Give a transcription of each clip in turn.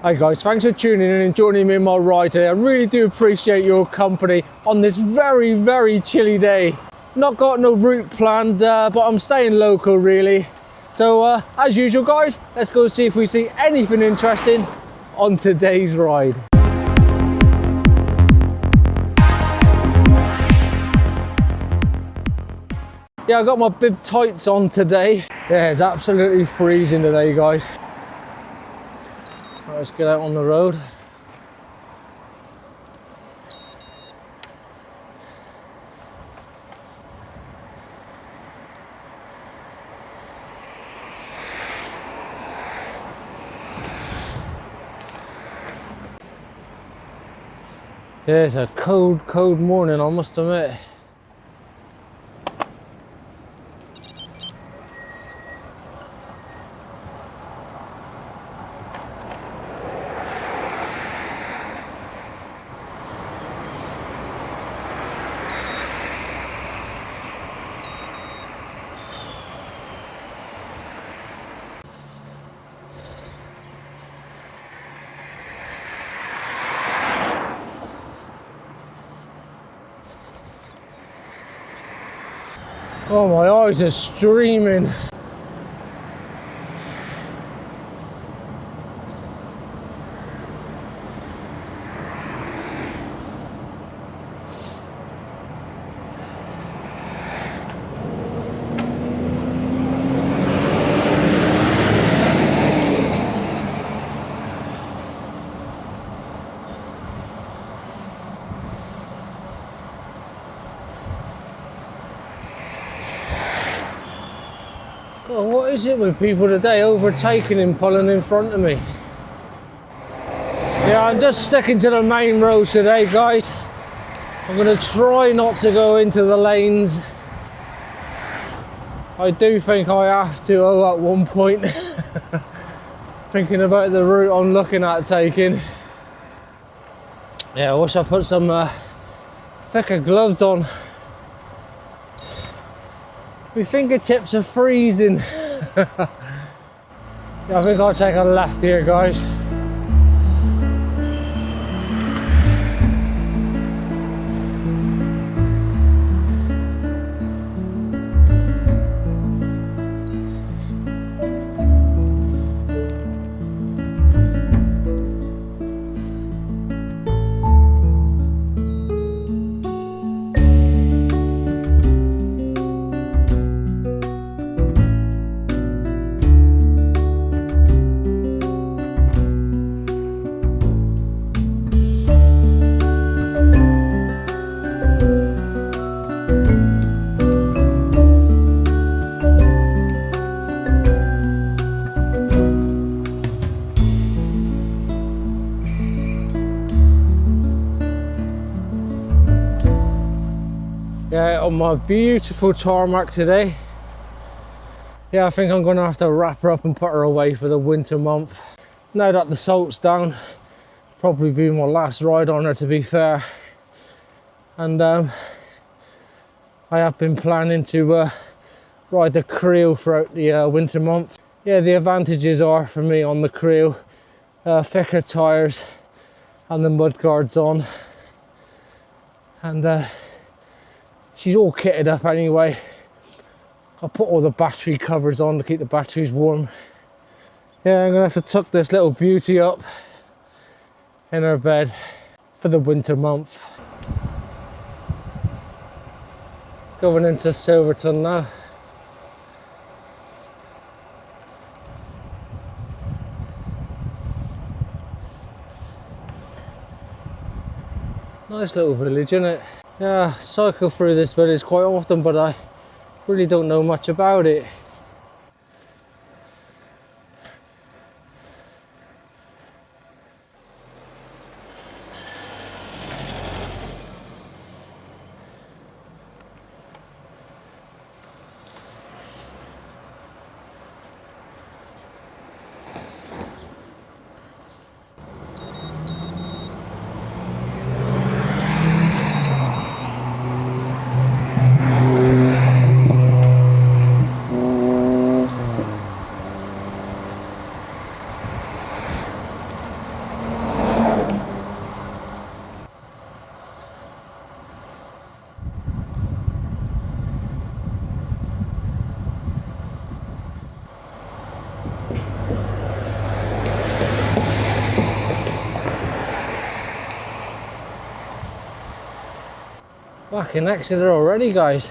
Hi guys, thanks for tuning in and joining me in my ride today. I really do appreciate your company on this very, very chilly day. Not got no route planned, but I'm staying local really. So as usual guys, let's go see if we see anything interesting on today's ride. Yeah, I got my bib tights on today. Yeah, it's absolutely freezing today guys. Right, let's get out on the road. Yeah, it's a cold morning, I must admit. Oh, my eyes are streaming. Oh, what is it with people today overtaking and pulling in front of me? Yeah, I'm just sticking to the main road today guys. I'm going to try not to go into the lanes. I do think I have to at one point. Thinking about the route I'm looking at taking. Yeah, I wish I put some thicker gloves on. My fingertips are freezing. Yeah, I think I'll take a left here guys. Yeah, on my beautiful tarmac today. Yeah, I think I'm gonna have to wrap her up and put her away for the winter month. Now that the salt's down, probably be my last ride on her to be fair. And I have been planning to ride the Creo throughout the winter month. Yeah, the advantages are for me on the Creo, thicker tyres and the Mudguards on. And she's all kitted up anyway. I'll put all the battery covers on to keep the batteries warm. Yeah, I'm gonna have to tuck this little beauty up in her bed for the winter month. Going into Silverton now. Nice little village, isn't it? Yeah, I cycle through this village quite often, but I really don't know much about it. Back in Exeter already, guys.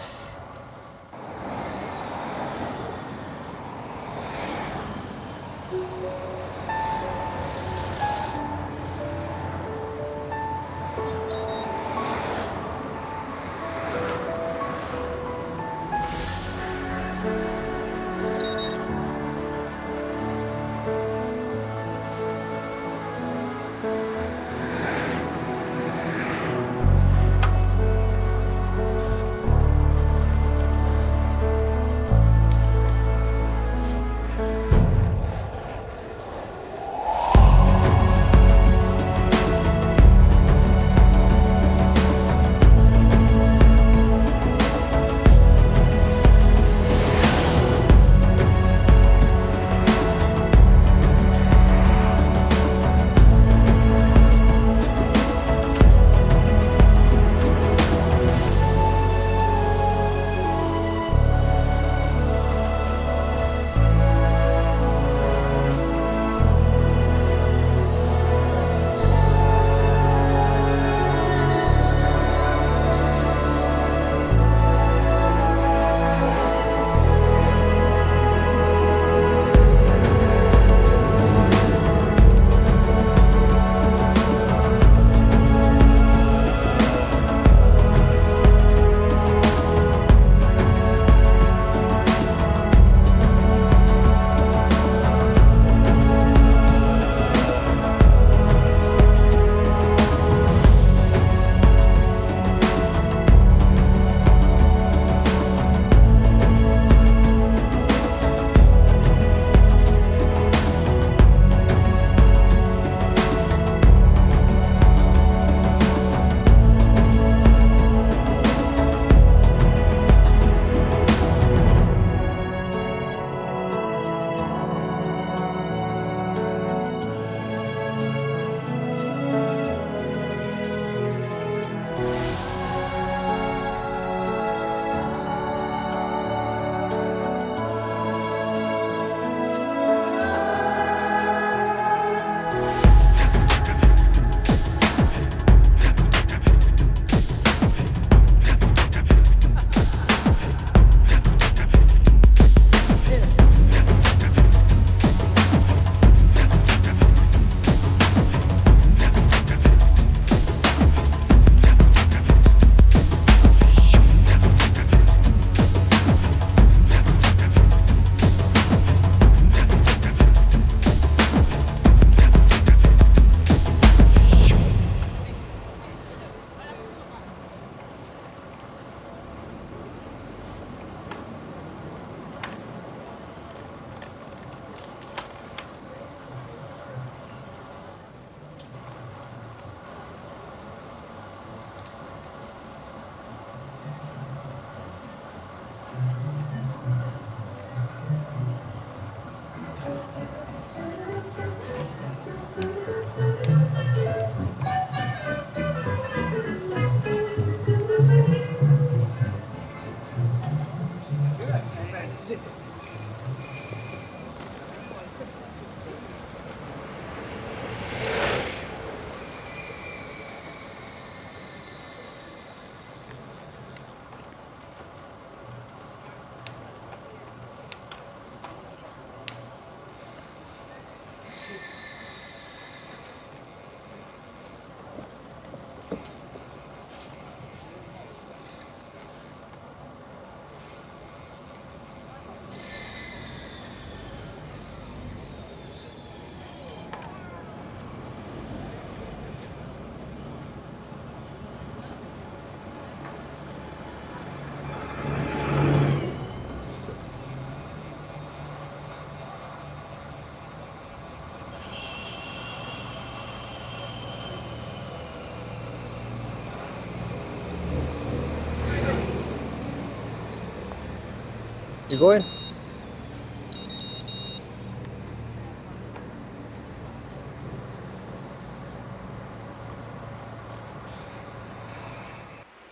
You going?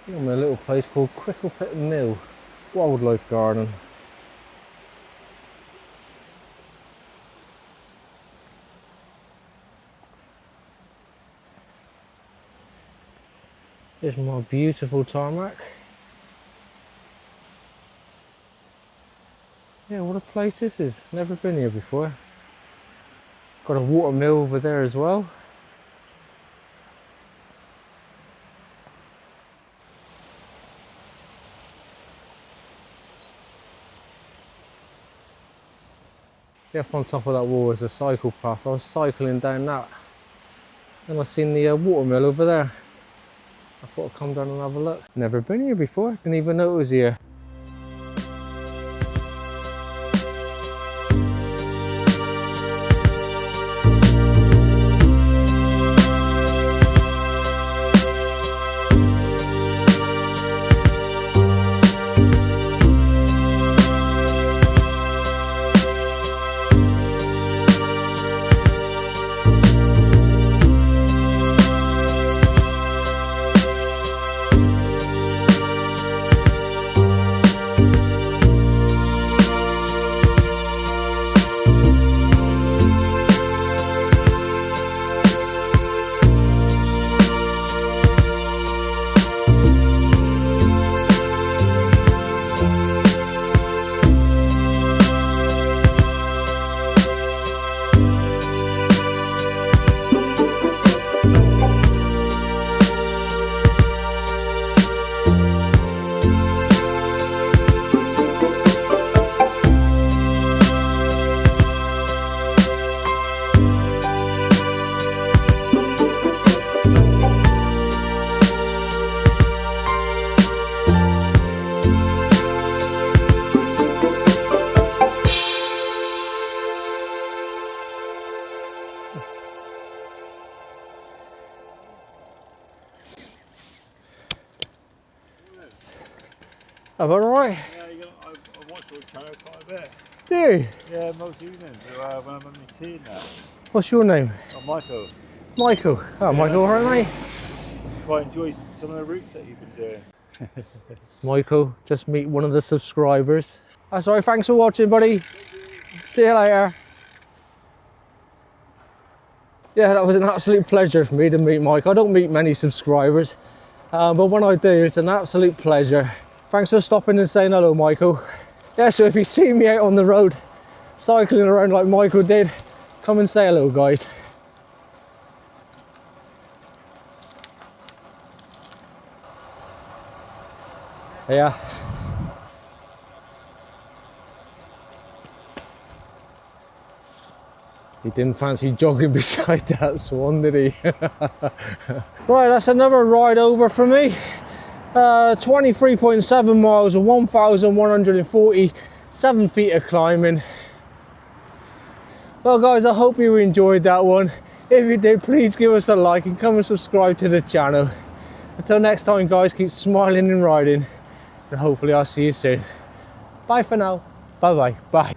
I'm in a little place called Cricklepit Mill Wildlife Garden. Here's my beautiful tarmac. Yeah, what a place this is. Never been here before. Got a water mill over there as well. Yeah, up on top of that wall is a cycle path. I was cycling down that and I seen the water mill over there. I thought I'd come down and have a look. Never been here before, didn't even know it was here. Am I alright? Yeah, I watch your channel quite a bit. Do you? Yeah, most evenings when I'm on my tea now. What's your name? I'm Michael. Michael. Oh, Yeah. Michael, alright mate? Quite enjoy some of the routes that you've been doing. Michael, just meet one of the subscribers. That's alright, thanks for watching buddy. See you later. Yeah, that was an absolute pleasure for me to meet Mike. I don't meet many subscribers, but when I do, it's an absolute pleasure. Thanks for stopping and saying hello, Michael. Yeah, so if you see me out on the road, cycling around like Michael did, come and say hello, guys. Yeah. He didn't fancy jogging beside that swan, did he? Right, that's another ride over for me. 23.7 miles or 1,147 feet of climbing. Well guys, I hope you enjoyed that one. If you did, please give us a like and come and subscribe to the channel. Until next time guys, keep smiling and riding, and hopefully I'll see you soon. Bye for now. Bye bye. Bye.